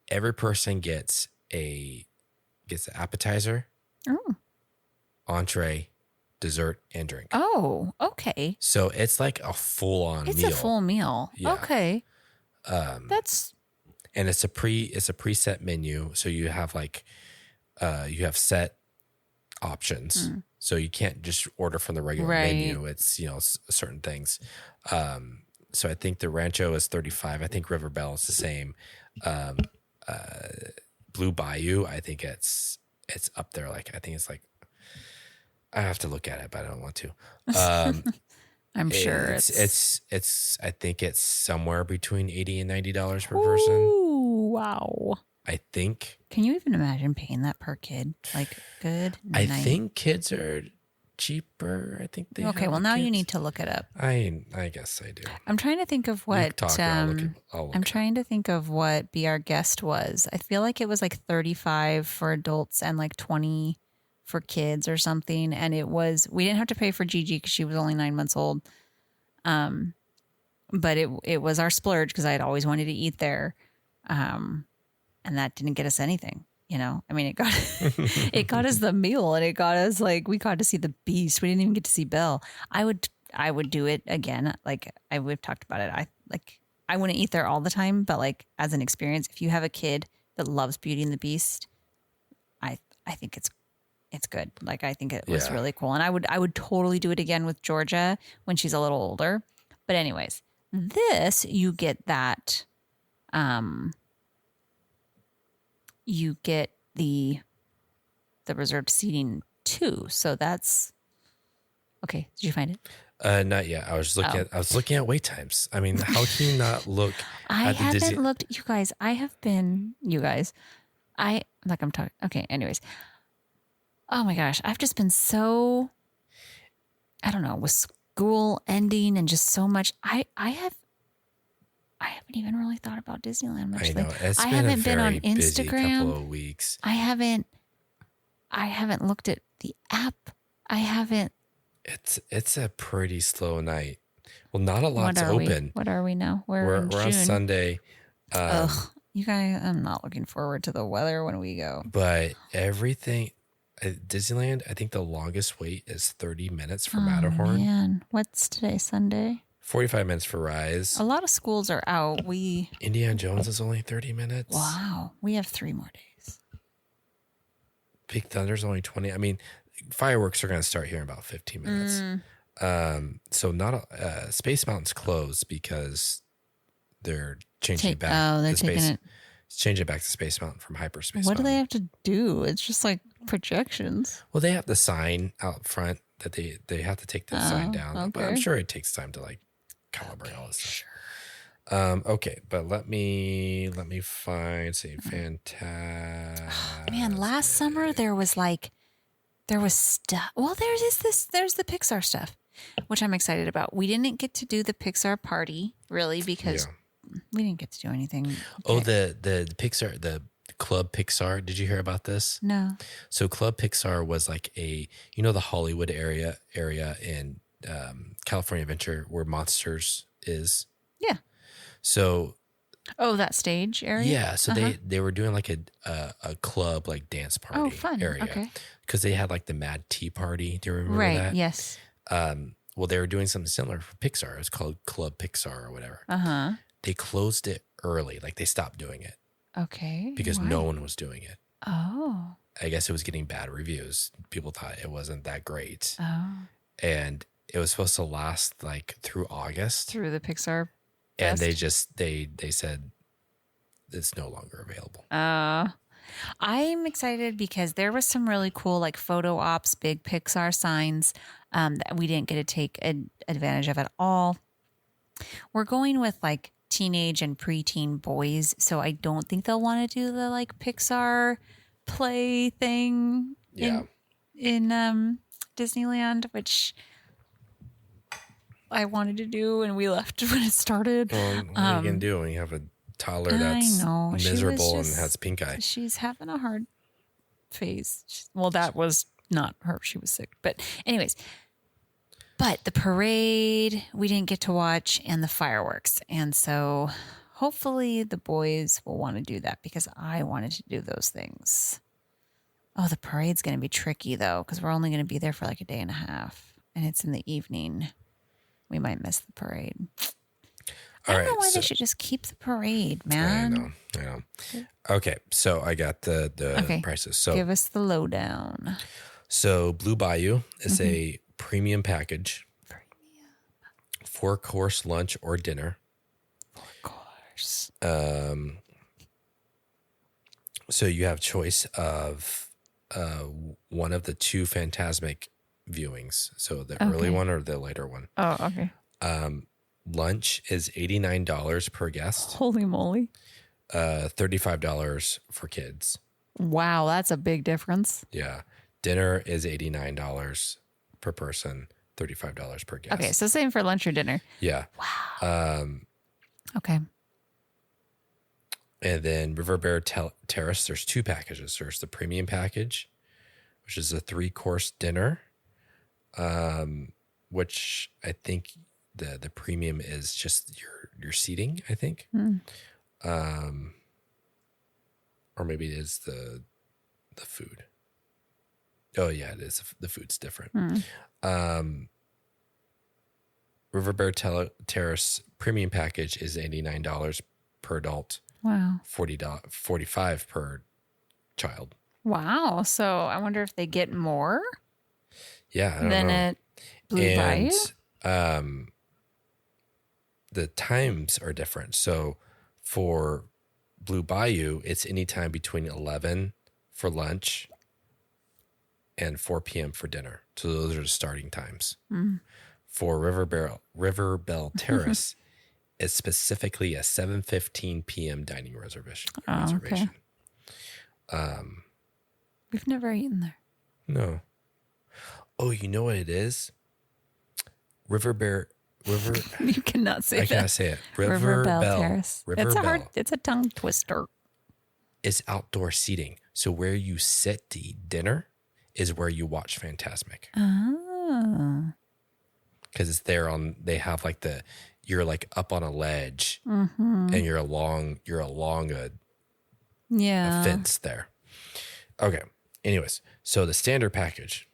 every person gets an appetizer, entree, dessert, and drink. Oh, okay. So it's like a full-on meal. It's a full meal. Yeah. Okay. And it's a preset menu, so you have you have set options, so you can't just order from the regular menu. It's certain things. So I think the Rancho is $35. I think Riverbell is the same. Blue Bayou, I think it's up there. Like I think it's like I have to look at it, but I don't want to. I'm sure it's I think it's somewhere between $80 and $90 per person. Ooh, wow. I think. Can you even imagine paying that per kid? Like good. I think kids are cheaper. I think they. Okay, well now you need to look it up. I guess I do. I'm trying to think of what. I'm trying to think of what Be Our Guest was. I feel like it was like 35 for adults and like 20 for kids or something. And we didn't have to pay for Gigi because she was only 9 months old. But it was our splurge because I had always wanted to eat there. And that didn't get us anything, I mean, it got us the meal and it got us we got to see the beast. We didn't even get to see Belle. I would do it again. Like we've talked about it. I wouldn't eat there all the time, but like as an experience, if you have a kid that loves Beauty and the Beast, I think it's good. Like I think it was really cool. And I would totally do it again with Georgia when she's a little older. But anyways, this you get that you get the reserved seating too. So that's okay. Did you find it? Not yet. I was looking at wait times. I mean, how can you not look at the Disney? Looked, you guys. I'm talking. Okay. Anyways. Oh my gosh. I've just been so, I don't know, with school ending and just so much. I haven't even really thought about Disneyland much. I know. I haven't been on Instagram. Busy couple of weeks. I haven't looked at the app. I haven't. It's a pretty slow night. Well, not a lot's open. What are we now? We're on Sunday. You guys, I'm not looking forward to the weather when we go. But everything at Disneyland, I think the longest wait is 30 minutes for Matterhorn. Man, what's today? Sunday? 45 minutes for Rise. A lot of schools are out. Indiana Jones is only 30 minutes. Wow. We have 3 more days. Big Thunder's only 20. I mean, fireworks are going to start here in about 15 minutes. So not Space Mountain's closed because they're changing it back. Oh, they're taking it. Changing it back to Space Mountain from Hyperspace What Mountain. do they have to do? It's just like projections. Well, they have the sign out front that they have to take the sign down. Okay. But I'm sure it takes time to like calibrate all this stuff. Okay, but let me find fantastic. Man, last summer there was stuff. Well, there's the Pixar stuff, which I'm excited about. We didn't get to do the Pixar party really because we didn't get to do anything. Oh, the Pixar, the Club Pixar. Did you hear about this? No. So Club Pixar was like the Hollywood area in California Adventure where Monsters is. Yeah. So. Oh, that stage area. Yeah. So they were doing like a club like dance party. Oh, fun. Area. Okay. Because they had like the Mad Tea Party. Do you remember that? Right. Yes. Well, they were doing something similar for Pixar. It's called Club Pixar or whatever. They closed it early. Like they stopped doing it. Okay. Because no one was doing it. Oh. I guess it was getting bad reviews. People thought it wasn't that great. Oh. And it was supposed to last like through August. Through the Pixar And Fest? they said it's no longer available. I'm excited because there was some really cool like photo ops, big Pixar signs that we didn't get to take advantage of at all. We're going with like teenage and preteen boys, so I don't think they'll want to do the like Pixar play thing in Disneyland, which I wanted to do, and we left when it started. Well, what are you going to do when you have a toddler that's miserable and has pink eye? She's having a hard phase. Well, that was not her. She was sick. But anyways, but the parade we didn't get to watch and the fireworks. And so hopefully the boys will want to do that because I wanted to do those things. Oh, the parade's going to be tricky though because we're only going to be there for like a day and a half and it's in the evening. We might miss the parade. I don't know why they should just keep the parade, man. I know. Okay, so I got the prices. So give us the lowdown. So Blue Bayou is a premium package. 4-course lunch or dinner. 4-course. So you have choice of one of the 2 Fantasmic viewings. So the early one or the later one. Oh, okay. Lunch is $89 per guest. Holy moly. $35 for kids. Wow, that's a big difference. Yeah. Dinner is $89 per person, $35 per guest. Okay, so same for lunch or dinner. Yeah. Wow. Okay. And then River Bear Terrace, there's 2 packages. There's the premium package, which is a 3-course dinner, which I think the premium is just your seating, I think. Or maybe it is the food. Oh yeah, it is. The food's different. River Bear Terrace premium package is $89 per adult. Wow. $45 per child. Wow. So I wonder if they get more. Yeah, I don't than know. at Blue Bayou. The times are different. So for Blue Bayou, it's anytime between 11 for lunch and 4 p.m. for dinner. So those are the starting times. For River Bell Terrace, it's specifically a 7:15 p.m. dining reservation. Okay. We've never eaten there. No. Oh, you know what it is? River. You cannot say that. I cannot say it. River Bell Terrace. River It's a tongue twister. It's outdoor seating. So where you sit to eat dinner is where you watch Fantasmic. Oh. Because it's there they have like you're like up on a ledge and you're along a fence there. Okay. Anyways, so the standard package,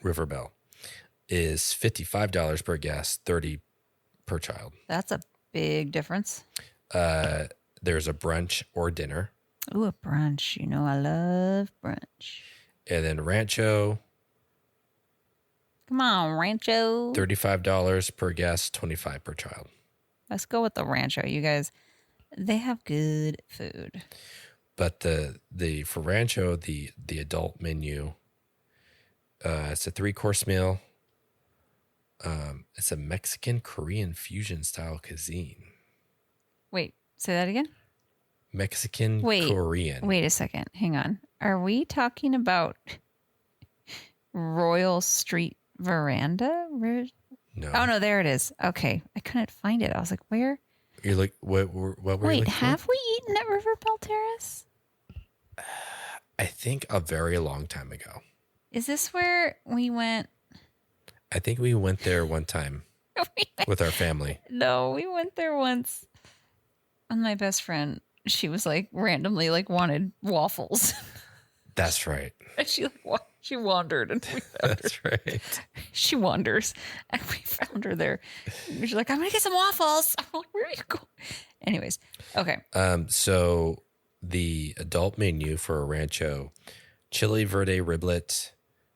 River Bell, is $55 per guest, 30 per child. That's a big difference. There's a brunch or dinner. Ooh, a brunch. You know I love brunch. And then Rancho. Come on, Rancho. $35 per guest, 25 per child. Let's go with the Rancho, you guys. They have good food. But for Rancho, the adult menu, it's a 3-course meal. It's a Mexican Korean fusion style cuisine. Wait, say that again? Mexican Korean. Wait a second. Hang on. Are we talking about Royal Street Veranda? No. Oh, no, there it is. Okay. I couldn't find it. I was like, where? You're like, what were you Wait, looking have for? we eaten at River Belle Terrace? I think a very long time ago. Is this where we went? I think we went there one time with our family. No, we went there once. And my best friend, she was like randomly like wanted waffles. That's right. And she wandered and we found her. That's right. She wanders and we found her there. She's like, I'm going to get some waffles. I'm like, where are you going? Anyways. Okay. So the adult menu for a Rancho, chili verde riblet,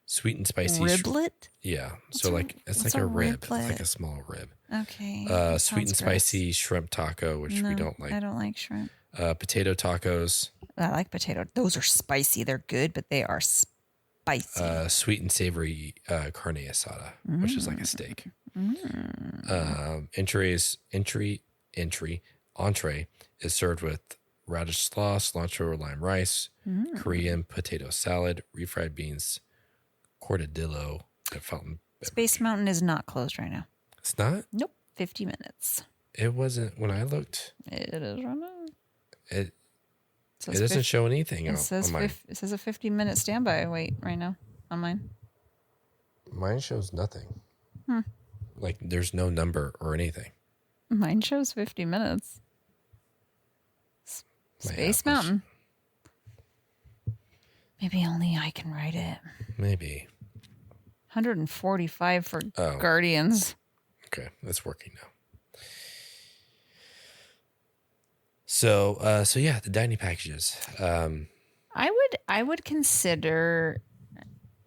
sweet and spicy. Riblet? Yeah. So it's like a rib. It's like a small rib. Okay. Sweet and spicy shrimp taco, which we don't like. I don't like shrimp. Potato tacos. I like potato. Those are spicy. They're good, but they are spicy. Sweet and savory carne asada, which is like a steak. Entree is served with radish slaw, cilantro, lime rice, Korean potato salad, refried beans, cortadillo, and fountain beverage. Space Mountain is not closed right now. It's not? Nope. 50 minutes. It wasn't when I looked. It is right now. It doesn't show anything It says on mine. it says a 50-minute standby wait right now on mine. Mine shows nothing. Like there's no number or anything. Mine shows 50 minutes. Space Mountain. Maybe only I can write it. Maybe. 145 for Guardians. Okay, that's working now. So yeah, the dining packages. I would consider.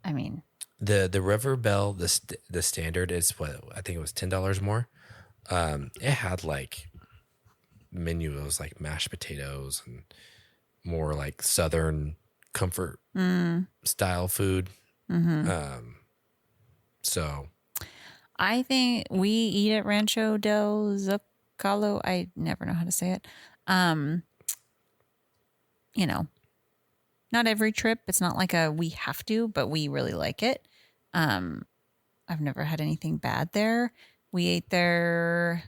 I mean, the River Belle, the standard is what I think it was $10 more. It had like menu. It was like mashed potatoes and more like Southern comfort style food. So I think we eat at Rancho del Zocalo. I never know how to say it. You know, not every trip. It's not like we have to, but we really like it. I've never had anything bad there. We ate there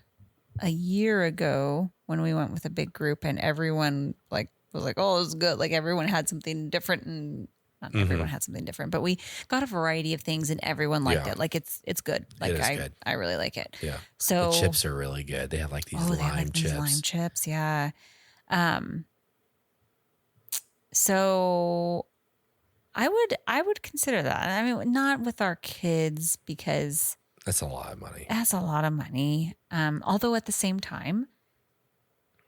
a year ago when we went with a big group, and everyone was like, "Oh, it was good." Like everyone had something different, and not everyone had something different, but we got a variety of things, and everyone liked it. Like it's good. Like it is good. I really like it. Yeah. So the chips are really good. They have like these lime chips. These lime chips, yeah. So I would consider that. I mean, not with our kids because that's a lot of money. That's a lot of money. Although at the same time,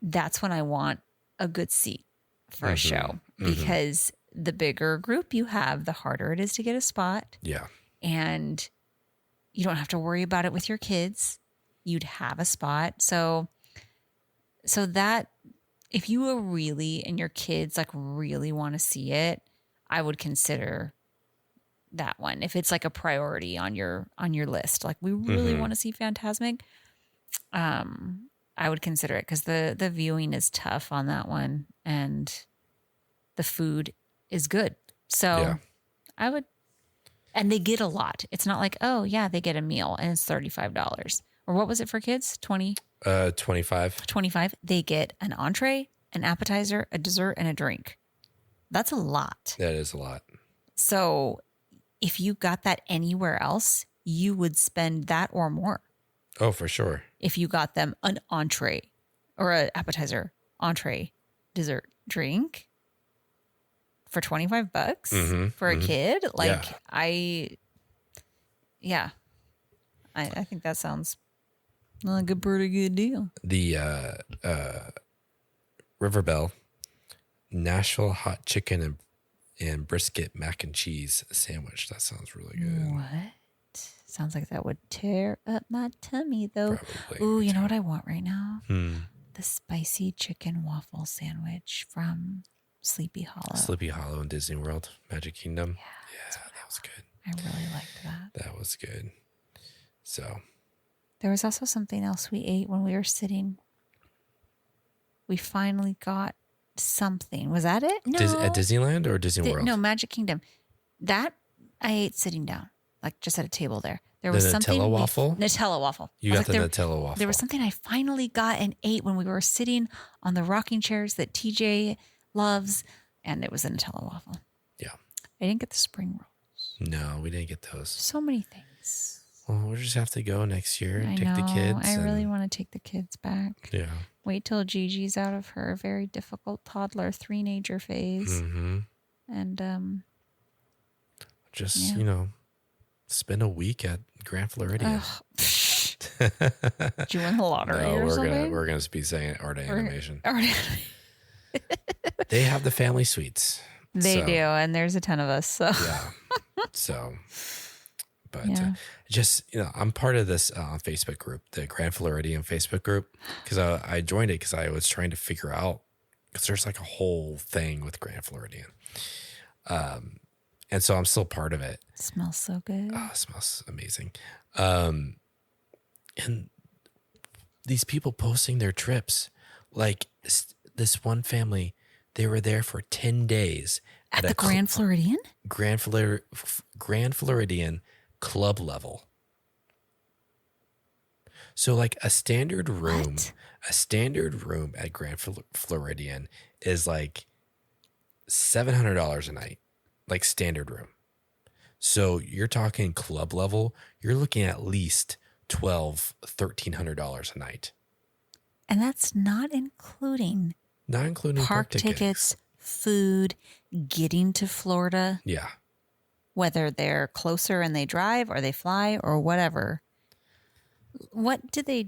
that's when I want a good seat for a show because the bigger group you have, the harder it is to get a spot. Yeah. And you don't have to worry about it with your kids. You'd have a spot. So that if you were really and your kids like really want to see it, I would consider that one. If it's like a priority on your list, like we really want to see Fantasmic, I would consider it because the viewing is tough on that one and the food is good. So I would, and they get a lot. It's not like, oh yeah, they get a meal and it's $35. Or what was it for kids? 25. 25. They get an entree, an appetizer, a dessert, and a drink. That's a lot. That is a lot. So if you got that anywhere else, you would spend that or more. Oh, for sure. If you got them an entree or an appetizer, entree, dessert, drink for $25 for a kid, like I think that sounds like a pretty good deal. The River Bell Nashville hot chicken and brisket mac and cheese sandwich. That sounds really good. What? Sounds like that would tear up my tummy, though. Probably. Ooh, you know what I want right now? Hmm. The spicy chicken waffle sandwich from Sleepy Hollow. Sleepy Hollow in Disney World, Magic Kingdom. Yeah, that was good. I really liked that. That was good. So there was also something else we ate when we were sitting. We finally got something. Was that it? No. At Disneyland or Disney World? No, Magic Kingdom. That I ate sitting down, like just at a table there. There was something. Nutella waffle? Nutella waffle. You got the Nutella waffle. There was something I finally got and ate when we were sitting on the rocking chairs that TJ loves, and it was a Nutella waffle. Yeah. I didn't get the spring rolls. No, we didn't get those. So many things. Well, we'll just have to go next year and take the kids. I really want to take the kids back. Yeah. Wait till Gigi's out of her very difficult toddler three-nager phase. Mm-hmm. And just, spend a week at Grand Floridian. Did you win the lottery or something? We're gonna be saying art animation. They have the family suites. They do, and there's a ton of us. So yeah. So, but just I'm part of this Facebook group, the Grand Floridian Facebook group, because I joined it because I was trying to figure out because there's like a whole thing with Grand Floridian. And so I'm still part of it. It smells so good. Oh, it smells amazing. And these people posting their trips, like this one family, they were there for 10 days at the Grand Floridian? Grand Floridian club level. So like a standard room at Grand Floridian is like $700 a night. Like standard room. So you're talking club level, you're looking at least $1,200, $1,300 a night. And that's not including park tickets, food, getting to Florida. Yeah. Whether they're closer and they drive or they fly or whatever. What did they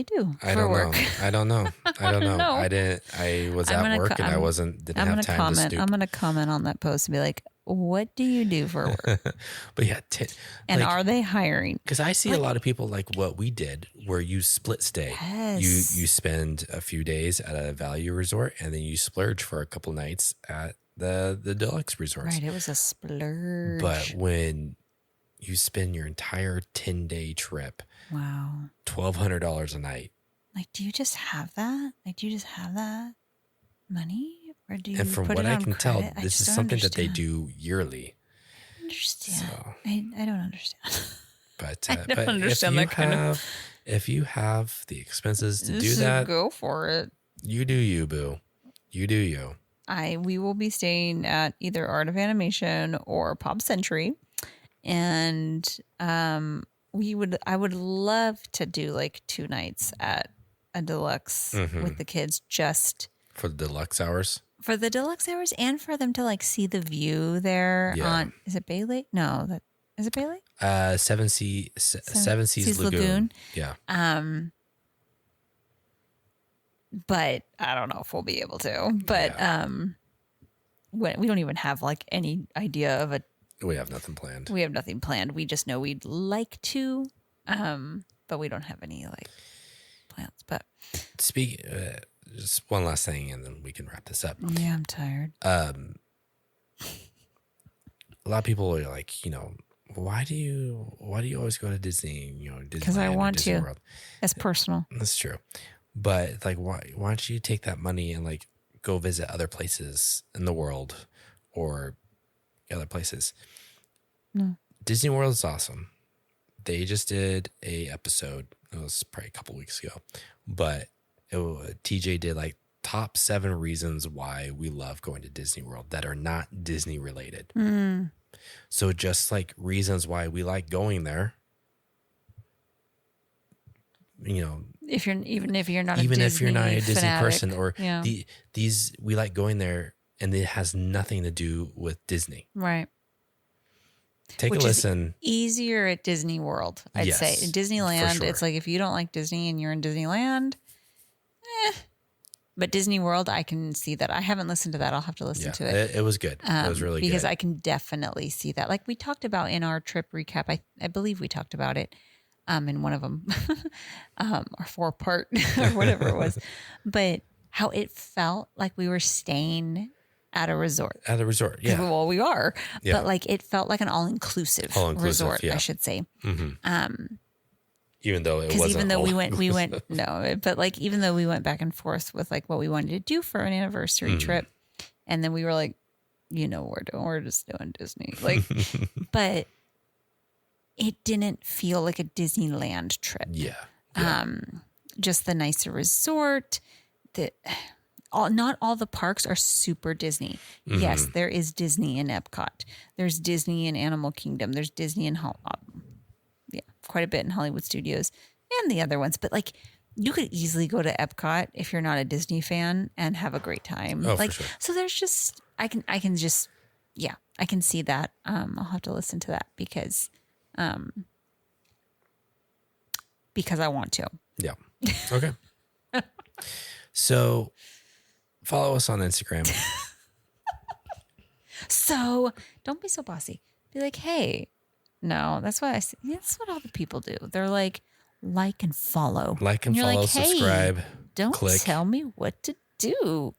do for work? I don't know. I was at work and I didn't have time to stoop. I'm going to comment on that post and be like, what do you do for work? But yeah. And are they hiring? Because I see a lot of people like what we did where you split stay. Yes. You spend a few days at a value resort and then you splurge for a couple nights at the deluxe resorts. Right. It was a splurge. But when you spend your entire 10-day trip, wow, $1,200 a night. Like, do you just have that? Like, do you just have that money? Or do you and from put what it I on can credit? tell, this is something that they do yearly. I understand. So, I don't understand. But, I don't understand that kind of. If you have the expenses to do that, go for it. You do you, boo. You do you. We will be staying at either Art of Animation or Pop Century. And I would love to do like 2 nights at a deluxe with the kids, just for the deluxe hours. For the deluxe hours, and for them to like see the view there on. Is it Bay Lake? No, is it Bay Lake? Seven Seas Lagoon. Yeah. But I don't know if we'll be able to. But we don't even have like any idea of a. We have nothing planned. We just know we'd like to, but we don't have any like plans. But just one last thing, and then we can wrap this up. Yeah, I'm tired. A lot of people are like, why do you always go to Disney? Because I want to. World. It's personal. That's true. But like, why don't you take that money and like go visit other places in the world or other places? No. Disney World is awesome. They just did a episode. It was probably a couple weeks ago, but TJ did like top 7 reasons why we love going to Disney World that are not Disney related. Mm. So just like reasons why we like going there. If you're not a Disney fanatic, person, or these we like going there, and it has nothing to do with Disney. Right. Take a listen. Easier at Disney World, I'd say. In Disneyland, it's like if you don't like Disney and you're in Disneyland, But Disney World, I can see that. I haven't listened to that. I'll have to listen to it. It was good. It was really good. Because I can definitely see that. Like we talked about in our trip recap, I believe we talked about it in one of them, our 4-part or whatever it was. But how it felt like we were staying at a resort. At a resort, yeah. Well, we are. Yeah. But like it felt like an all-inclusive resort, yeah. I should say. Mm-hmm. Even though it wasn't. Even though we went, no, but like, even though we went back and forth with like what we wanted to do for an anniversary trip. And then we were like, you know, we're just doing Disney. Like, but it didn't feel like a Disneyland trip. Yeah. Just the nicer resort. Not all the parks are super Disney. Mm-hmm. Yes, there is Disney in Epcot. There's Disney in Animal Kingdom. There's Disney in quite a bit in Hollywood Studios and the other ones. But like, you could easily go to Epcot if you're not a Disney fan and have a great time. Oh, like, for sure. So there's just, I can see that. I'll have to listen to that because I want to. Yeah. Okay. So follow us on Instagram. So don't be so bossy. Be like, hey, no, that's what that's what all the people do. They're like and follow. And follow, like, hey, subscribe. Don't click. Tell me what to do.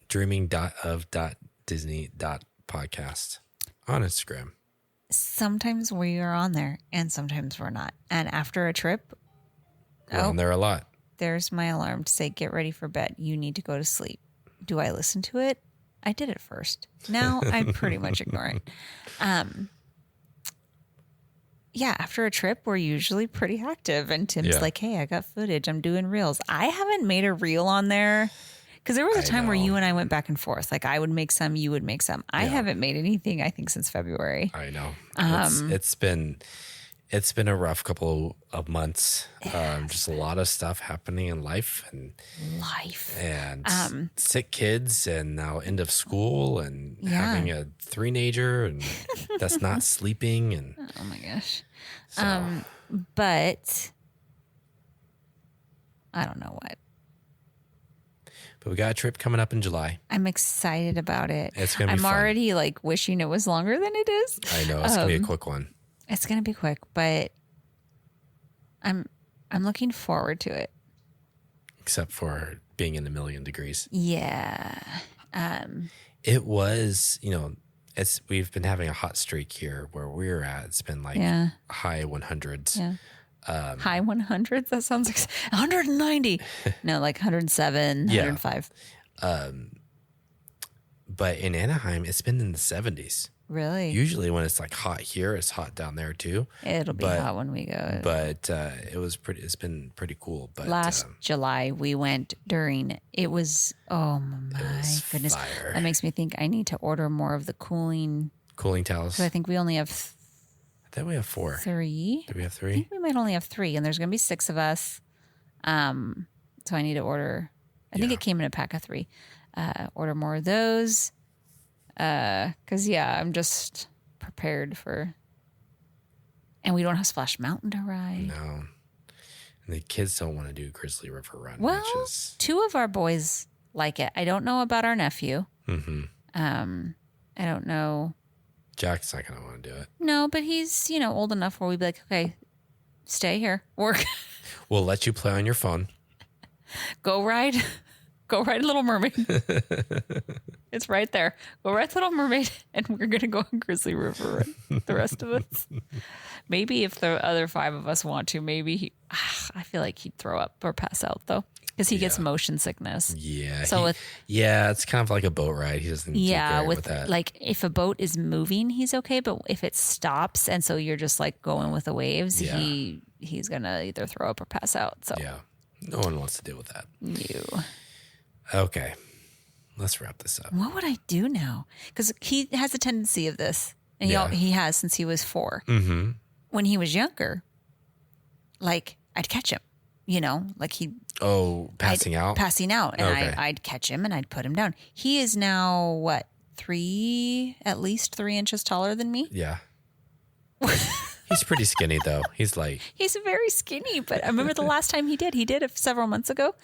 Dreaming.of.disney.podcast on Instagram. Sometimes we are on there and sometimes we're not. And after a trip, we're on there a lot. There's my alarm to say, get ready for bed. You need to go to sleep. Do I listen to it? I did it first. Now I pretty much ignore it. Yeah, after a trip, we're usually pretty active. And Tim's like, hey, I got footage. I'm doing reels. I haven't made a reel on there because there was a time where you and I went back and forth. Like I would make some, you would make some. I haven't made anything, I think, since February. I know. It's been a rough couple of months. Just a lot of stuff happening in life and sick kids and now end of school and having a 3-nager and that's not sleeping and oh my gosh. So. But I don't know what. But we got a trip coming up in July. I'm excited about it. It's gonna be fun. I'm already like wishing it was longer than it is. I know it's gonna be a quick one. It's going to be quick, but I'm looking forward to it. Except for being in a million degrees. Yeah. It was, we've been having a hot streak here where we're at. It's been like high 100s. Yeah. High 100s? That sounds like 190. No, like 107, 105. But in Anaheim, it's been in the 70s. Really? Usually when it's like hot here, it's hot down there too. It'll be hot when we go. But it's been pretty cool. But last July we went it was, oh my goodness. Fire. That makes me think I need to order more of the cooling towels. So I think we only have I think we have 4. 3. Do we have 3? I think we might only have 3 and there's going to be 6 of us. So I need to order, I think it came in a pack of 3. Order more of those. Cause I'm just prepared for, and we don't have Splash Mountain to ride. No. And the kids don't want to do Grizzly River Run. Well, 2 of our boys like it. I don't know about our nephew. Mm-hmm. I don't know. Jack's not going to want to do it. No, but he's, old enough where we'd be like, okay, stay here, work. We'll let you play on your phone. Go ride Little Mermaid. It's right there. Go ride Little Mermaid, and we're going to go on Grizzly River Run, the rest of us. Maybe if the other 5 of us want to, maybe I feel like he'd throw up or pass out, though, because he gets motion sickness. Yeah. So it's kind of like a boat ride. He doesn't do great with that. Like if a boat is moving, he's okay, but if it stops and so you're just like going with the waves, he's going to either throw up or pass out. So no one wants to deal with that. You. Okay. Let's wrap this up. What would I do now? Because he has a tendency of this, and he has since he was 4. Mm-hmm. When he was younger, like I'd catch him, like passing out, and I'd catch him and I'd put him down. He is now what, at least 3 inches taller than me. Yeah. He's pretty skinny though. He's very skinny, but I remember the last time he did it several months ago.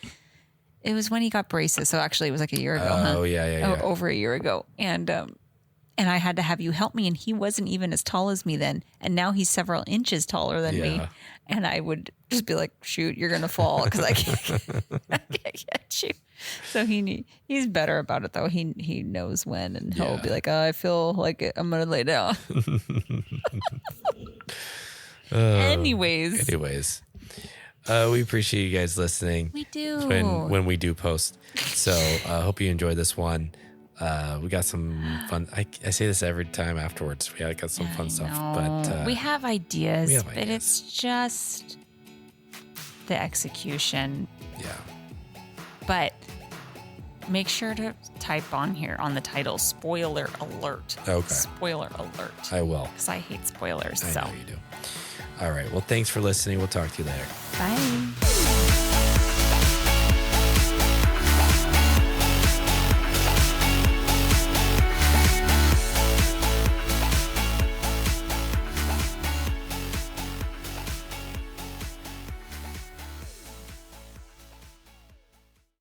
It was when he got braces. So actually it was like a year ago. Oh, yeah. Over a year ago. And I had to have you help me, and he wasn't even as tall as me then. And now he's several inches taller than me. And I would just be like, shoot, you're going to fall because I can't get you. So he's better about it though. He knows when, and he'll be like, I feel like I'm going to lay down. Anyways, we appreciate you guys listening. We do when we do post. So I hope you enjoyed this one. We got some fun. I say this every time afterwards. We got some fun stuff, but we have ideas, but it's just the execution. Yeah. But make sure to type on here on the title, spoiler alert. Okay. Spoiler alert. I will. Because I hate spoilers. I know you do. All right. Well, thanks for listening. We'll talk to you later. Bye.